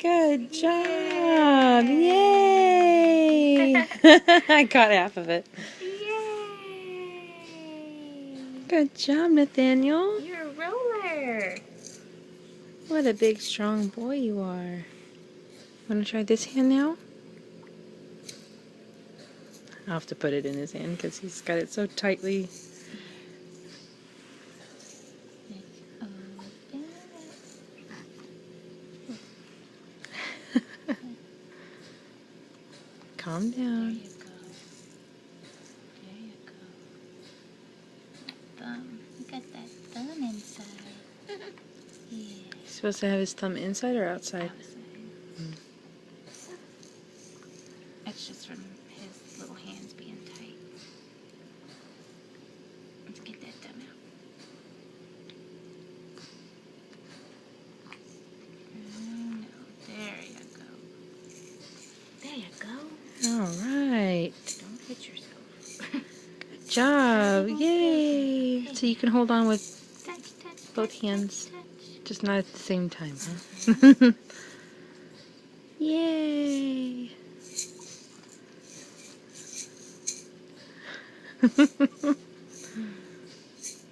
Good job. Yay. I caught half of it. Yay! Good job, Nathaniel. You're a roller. What a big, strong boy you are. Want to try this hand now? I'll have to put it in his hand because he's got it so tightly. Calm down. There you go. There you go. Thumb. You got that thumb inside. Yeah. He's supposed to have his thumb inside or outside? Outside. Mm. That's just from his little hands being tight. Let's get that thumb out. No, there you go. There you go. All right. Don't hit yourself. Good job. Yay. So you can hold on with Touch, touch, both touch, hands. touch, touch. Just not at the same time, huh? Yay!